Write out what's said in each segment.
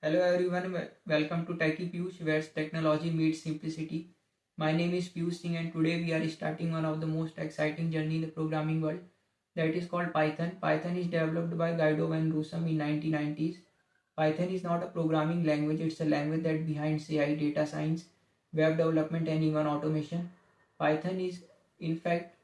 Hello everyone, welcome to Techie Piyush, where technology meets simplicity. My name is Piyush Singh and today we are starting one of the most exciting journey in the programming world, that is called Python. Python is developed by Guido van Rossum in 1990s. Python is not a programming language, it's a language that behind AI, data science, web development and even automation. Python is in fact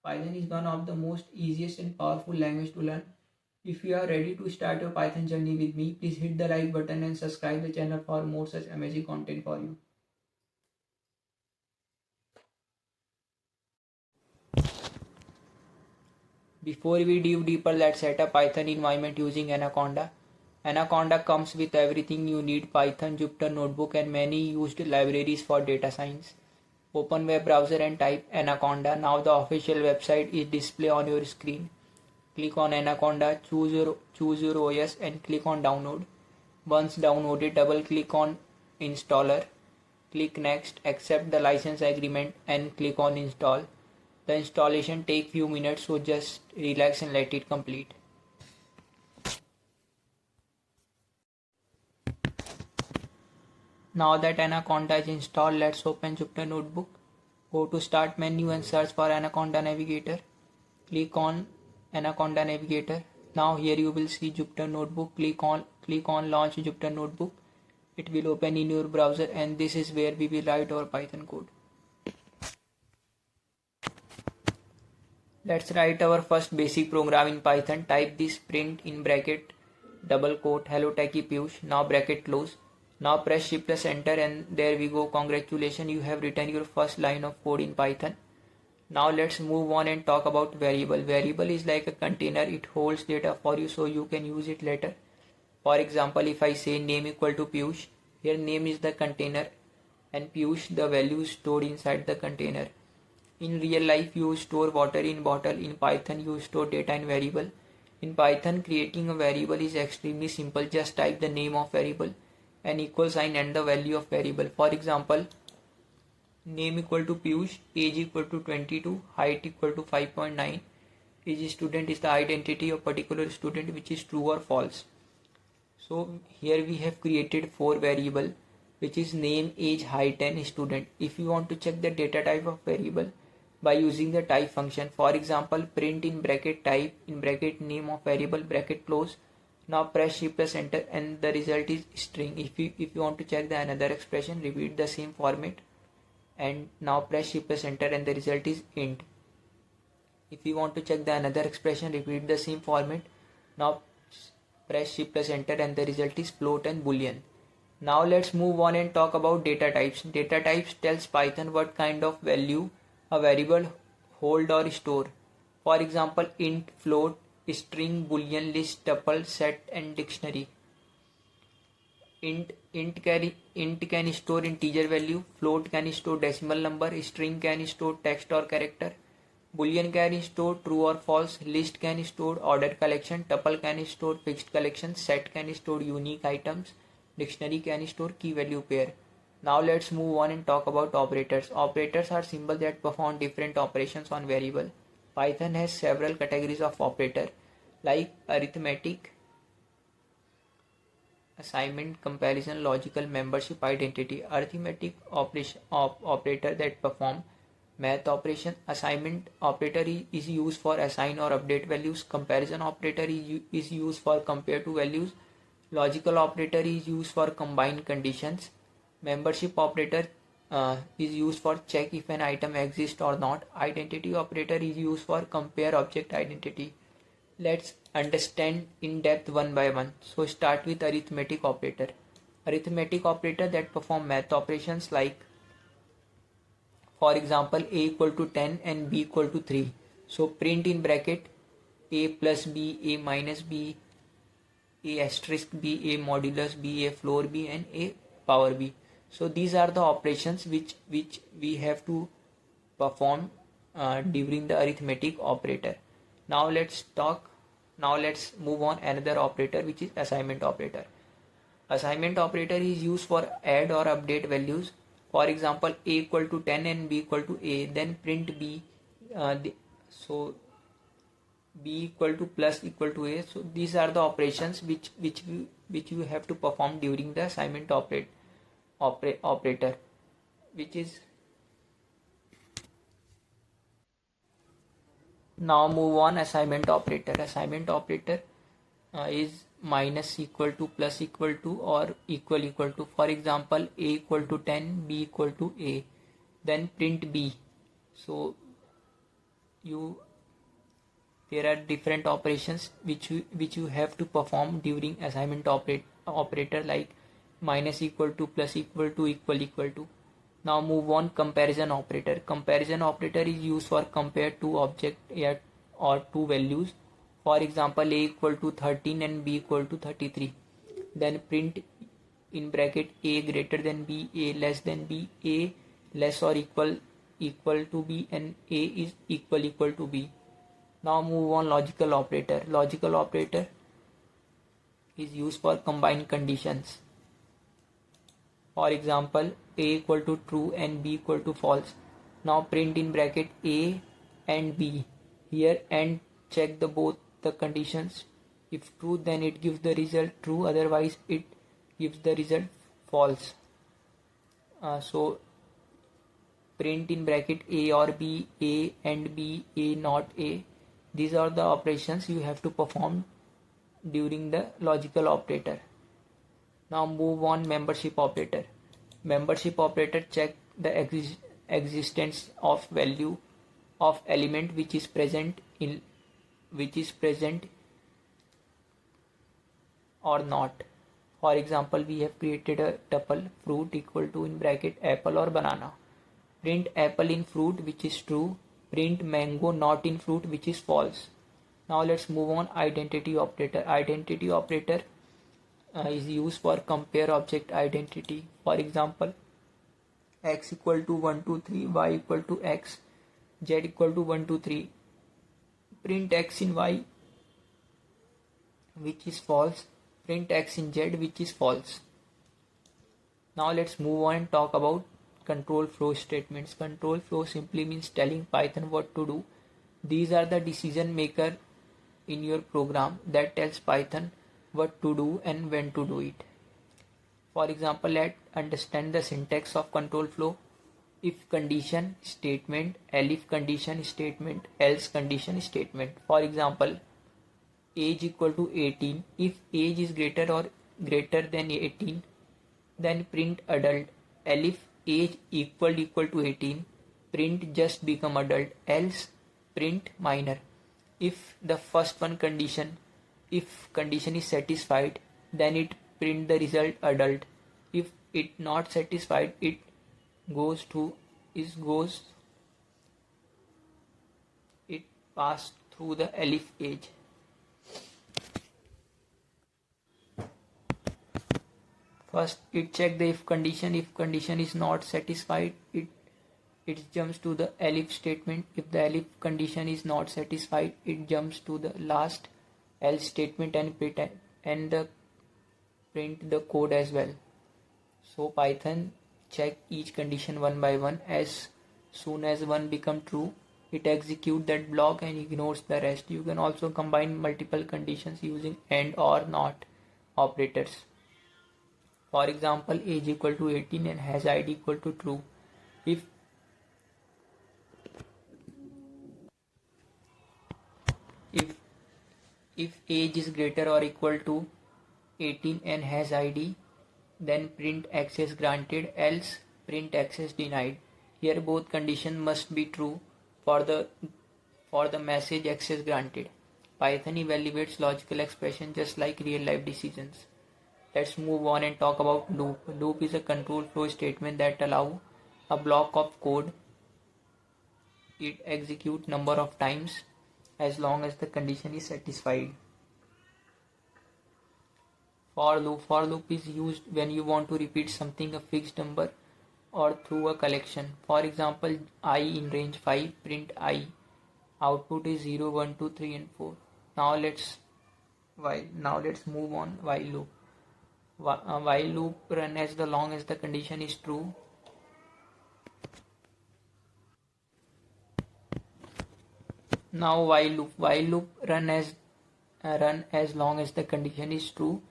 Python is one of the most easiest and powerful language to learn. If you are ready to start your Python journey with me, please hit the like button and subscribe the channel for more such amazing content for you. Before we dive deeper, let's set up Python environment using Anaconda. Anaconda comes with everything you need: Python, Jupyter Notebook and many used libraries for data science. Open web browser and type Anaconda. Now the official website is displayed on your screen. Click on Anaconda, choose your OS and click on download. Once downloaded, double click on installer. Click next, accept the license agreement and click on install. The installation takes few minutes, so just relax and let it complete. Now that Anaconda is installed, let's open Jupyter Notebook. Go to Start menu and search for Anaconda Navigator. Click on Anaconda Navigator. Now here you will see Jupyter Notebook. Click on Launch Jupyter Notebook. It will open in your browser and this is where we will write our Python code. Let's write our first basic program in Python. Type this: print in bracket double quote hello techie Piyush. Now bracket close. Now press shift plus enter and there we go. Congratulations, you have written your first line of code in Python. Now let's move on and talk about variable. Variable is like a container. It holds data for you so you can use it later. For example, if I say name equal to Piyush, here name is the container and Piyush the value stored inside the container. In real life you store water in bottle. In Python you store data in variable. In Python, creating a variable is extremely simple. Just type the name of variable, an equal sign and the value of variable. For example, name equal to Piyush, age equal to 22, height equal to 5.9. Age student is the identity of particular student, which is true or false. So here we have created 4 variable, which is name, age, height and student. If you want to check the data type of variable by using the type function, for example, print in bracket type in bracket name of variable bracket close. Now press shift plus enter and the result is string. If you want to check the another expression, repeat the same format and now press shift plus enter and the result is int. If you want to check the another expression, repeat the same format. Now press shift plus enter and the result is float and boolean. Now let's move on and talk about data types. Data types tells Python what kind of value a variable hold or store. For example, int, float, string, boolean, list, tuple, set and dictionary. Int can store integer value, float can store decimal number, string can store text or character, boolean can store true or false, list can store ordered collection, tuple can store fixed collection, set can store unique items, dictionary can store key value pair. Now let's move on and talk about operators. Operators are symbols that perform different operations on variable. Python has several categories of operator like arithmetic, assignment, comparison, logical, membership, identity. Arithmetic operator that perform math operation. Assignment operator is used for assign or update values. Comparison operator is used for compare to values. Logical operator is used for combine conditions. Membership operator is used for check if an item exists or not. Identity operator is used for compare object identity. Let's understand in depth one by one. So start with arithmetic operator. Arithmetic operator that perform math operations like, for example, a equal to 10 and b equal to 3. So print in bracket a plus b, a minus b, a asterisk b, a modulus b, a floor b and a power b. So these are the operations which we have to perform during the arithmetic operator. Now let's move on another operator, which is assignment operator. Assignment operator is used for add or update values. For example, a equal to 10 and b equal to a, then print b. So b equal to plus equal to a. So these are the operations which you have to perform during the assignment operator, which is. Now move on assignment operator. Assignment operator is minus equal to plus equal to or equal to. For example, a equal to 10, b equal to a. Then print b. So there are different operations which you have to perform during assignment operator, like minus equal to plus equal to equal to. Now move on comparison operator. Comparison operator is used for compare two objects or two values. For example, a equal to 13 and b equal to 33. Then print in bracket a greater than b, a less than b, a less or equal to b, and a is equal to b. Now move on logical operator. Logical operator is used for combine conditions. For example, a equal to true and b equal to false. Now print in bracket a and b. Here and check both the conditions. If true, then it gives the result true, otherwise it gives the result false. So print in bracket a or b, a and b, a not a. These are the operations you have to perform during the logical operator. Now move on membership operator. Membership operator check the existence of value of element which is present or not. For example, we have created a tuple fruit equal to in bracket apple or banana. Print apple in fruit, which is true. Print mango not in fruit, which is false. Now let's move on identity operator. Identity operator is used for compare object identity. For example, x equal to 1 2 3, y equal to x, z equal to 1 2 3. Print x in y, which is false. Print x in z, which is false. Now let's move on and talk about control flow statements. Control flow simply means telling Python what to do. These are the decision maker in your program that tells Python what to do and when to do it. For example, let's understand the syntax of control flow. If condition statement, elif condition statement, else condition statement. For example, age equal to 18. If age is greater than 18, then print adult. Elif age equal to 18, print just become adult, else print minor. If the first one condition, if condition is satisfied, then it print the result adult. If it not satisfied, it pass through the elif age. First it check the if condition. If condition is not satisfied, it jumps to the elif statement. If the elif condition is not satisfied, it jumps to the last else statement and print the code as well. So Python check each condition one by one. As soon as one become true, it executes that block and ignores the rest. You can also combine multiple conditions using and or not operators. For example, age equal to 18 and has id equal to true. If age is greater or equal to 18 and has id, then print access granted, else print access denied. Here both conditions must be true for the message access granted. Python evaluates logical expression just like real life decisions. Let's move on and talk about loop. Loop is a control flow statement that allows a block of code. It executes number of times as long as the condition is satisfied. For loop is used when you want to repeat something a fixed number or through a collection. For example, I in range 5, print I. Output is 0 1 2 3 and 4. Now let's move on while loop. While loop run as long as the condition is true. Now while loop run as long as the condition is true.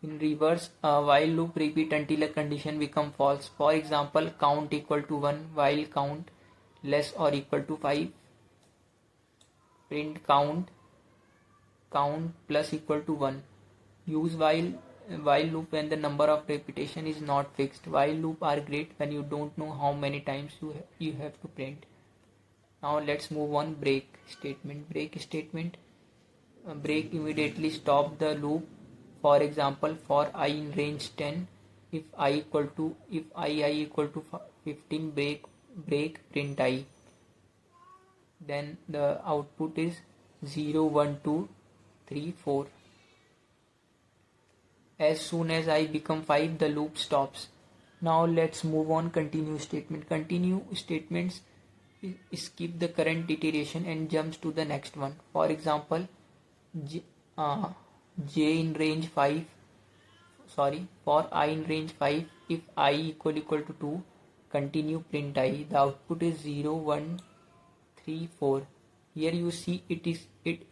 In reverse, while loop repeat until a condition become false. For example, count equal to 1 while count less or equal to 5. Print count plus equal to 1. Use while loop when the number of repetition is not fixed. While loop are great when you don't know how many times you have to print. Now let's move on. Break statement. Break immediately stop the loop. For example, for I in range 10, if I equal to 15, break print I. Then the output is 0 1 2 3 4. As soon as I become 5, the loop stops. Now let's move on. Continue statement. Continue statements skip the current iteration and jumps to the next one. For example, j in range 5, for I in range 5, if I equal to 2, continue print I. The output is 0 1 3 4. Here you see it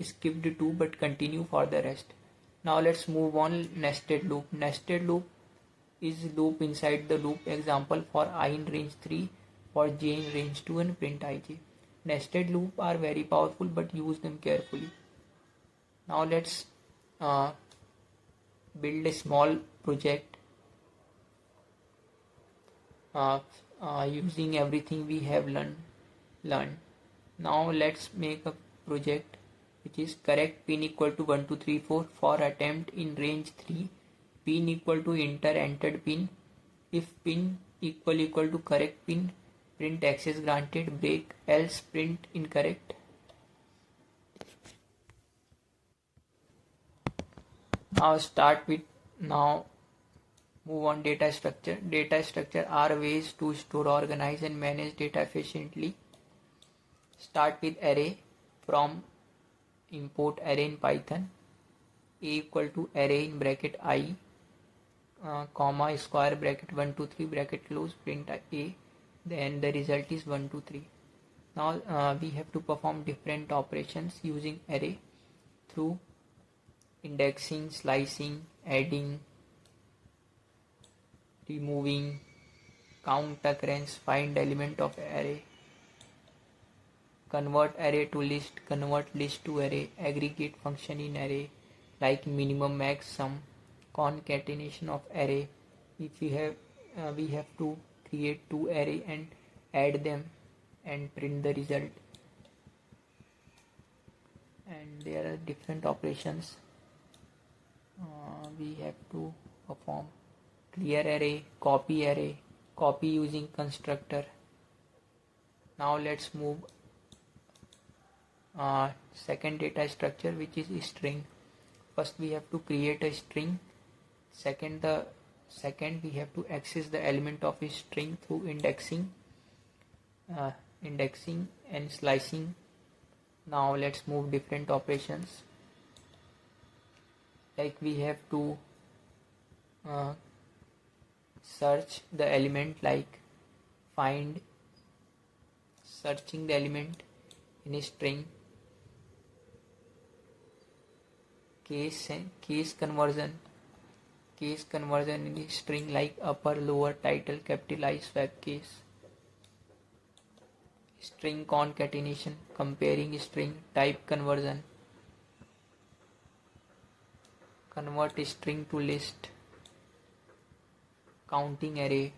skipped 2 but continue for the rest. Now let's move on. Nested loop. Nested loop is loop inside the loop. Example, for I in range 3, for j in range 2, and print ij. Nested loop are very powerful, but use them carefully. Now let's build a small project using everything we have learned. Now let's make a project which is correct pin equal to 1 2 3 4 for attempt in range 3. Pin equal to entered pin. If pin equal to correct pin, print access granted. Break else print incorrect. Now move on. Data structure. Data structure are ways to store, organize and manage data efficiently. Start with array. From import array in Python. A equal to array in bracket I, comma square bracket 1 2 3 bracket close, print A. Then the result is 1 2 3. Now we have to perform different operations using array through indexing, slicing, adding, removing, count occurrence, find element of array, convert array to list, convert list to array, aggregate function in array like minimum, max, sum, concatenation of array. If we have to create two array and add them and print the result. And there are different operations we have to perform. Clear array, copy using constructor. Now let's move second data structure, which is string. First we have to create a string. Second we have to access the element of a string through indexing and slicing. Now let's move different operations. Like we have to search the element, like find, searching the element in a string. Case conversion in a string, like upper, lower, title, capitalize, swap case. String concatenation, comparing string, type conversion, convert string to list, counting array,